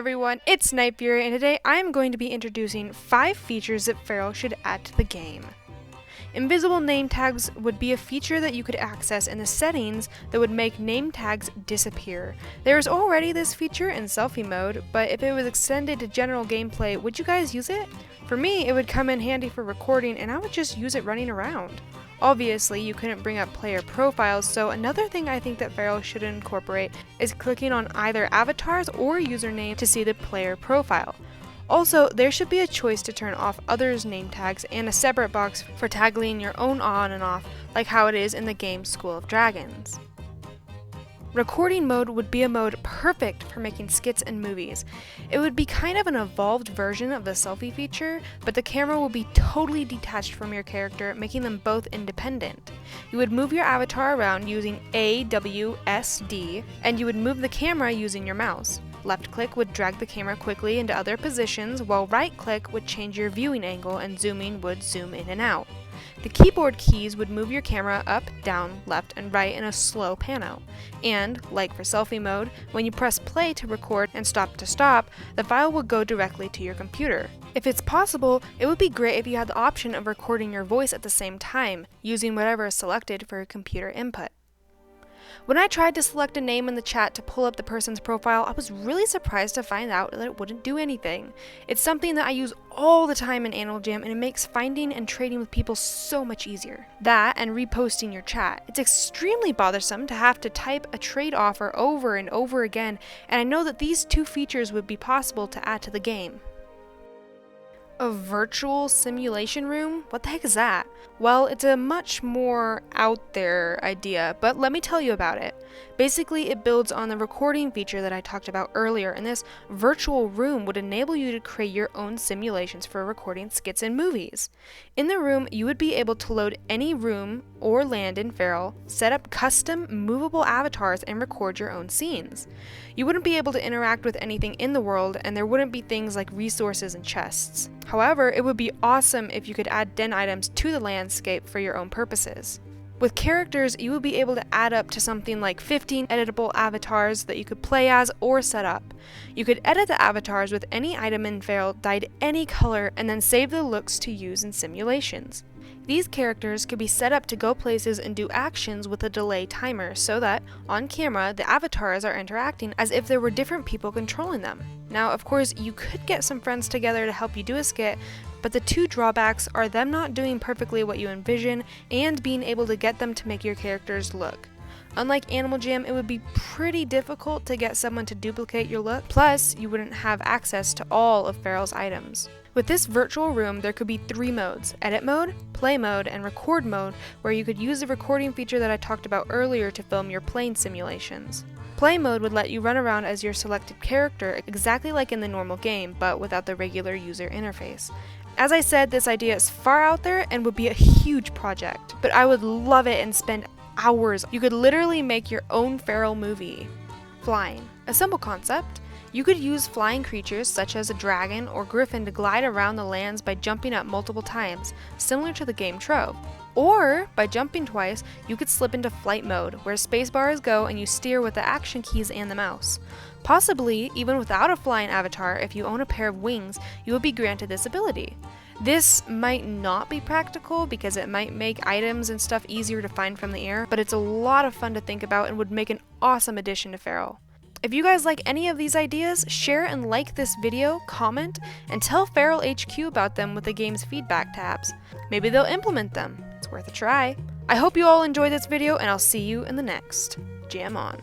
everyone, it's Night Fury, and today I am going to be introducing 5 features that fer.al should add to the game. Invisible name tags would be a feature that you could access in the settings that would make name tags disappear. There is already this feature in selfie mode, but if it was extended to general gameplay, would you guys use it? For me, it would come in handy for recording, and I would just use it running around. Obviously, you couldn't bring up player profiles, so another thing I think that fer.al should incorporate is clicking on either avatars or username to see the player profile. Also, there should be a choice to turn off others' name tags and a separate box for tagging your own on and off, like how it is in the game School of Dragons. Recording mode would be a mode perfect for making skits and movies. It would be kind of an evolved version of the selfie feature, but the camera will be totally detached from your character, making them both independent. You would move your avatar around using A, W, S, D, and you would move the camera using your mouse. Left click would drag the camera quickly into other positions, while right click would change your viewing angle and zooming would zoom in and out. The keyboard keys would move your camera up, down, left, and right in a slow pan out. And, like for selfie mode, when you press play to record and stop to stop, the file will go directly to your computer. If it's possible, it would be great if you had the option of recording your voice at the same time, using whatever is selected for your computer input. When I tried to select a name in the chat to pull up the person's profile, I was really surprised to find out that it wouldn't do anything. It's something that I use all the time in Animal Jam, and it makes finding and trading with people so much easier. That and reposting your chat. It's extremely bothersome to have to type a trade offer over and over again, and I know that these 2 features would be possible to add to the game. A virtual simulation room? What the heck is that? Well, it's a much more out there idea, but let me tell you about it. Basically, it builds on the recording feature that I talked about earlier, and this virtual room would enable you to create your own simulations for recording skits and movies. In the room, you would be able to load any room or land in fer.al, set up custom movable avatars, and record your own scenes. You wouldn't be able to interact with anything in the world, and there wouldn't be things like resources and chests. However, it would be awesome if you could add den items to the landscape for your own purposes. With characters, you will be able to add up to something like 15 editable avatars that you could play as or set up. You could edit the avatars with any item in fer.al dyed any color and then save the looks to use in simulations. These characters could be set up to go places and do actions with a delay timer so that, on camera, the avatars are interacting as if there were different people controlling them. Now, of course, you could get some friends together to help you do a skit, but the 2 drawbacks are them not doing perfectly what you envision and being able to get them to make your characters look. Unlike Animal Jam, it would be pretty difficult to get someone to duplicate your look, plus you wouldn't have access to all of fer.al's items. With this virtual room, there could be 3 modes: edit mode, play mode, and record mode, where you could use the recording feature that I talked about earlier to film your plane simulations. Play mode would let you run around as your selected character, exactly like in the normal game, but without the regular user interface. As I said, this idea is far out there and would be a huge project, but I would love it and spend hours. You could literally make your own fer.al movie. Flying. A simple concept. You could use flying creatures such as a dragon or griffin to glide around the lands by jumping up multiple times, similar to the game Trove. Or, by jumping twice, you could slip into flight mode, where spacebars go and you steer with the action keys and the mouse. Possibly, even without a flying avatar, if you own a pair of wings, you would be granted this ability. This might not be practical because it might make items and stuff easier to find from the air, but it's a lot of fun to think about and would make an awesome addition to fer.al. If you guys like any of these ideas, share and like this video, comment, and tell fer.al HQ about them with the game's feedback tabs. Maybe they'll implement them. It's worth a try. I hope you all enjoyed this video, and I'll see you in the next. Jam on.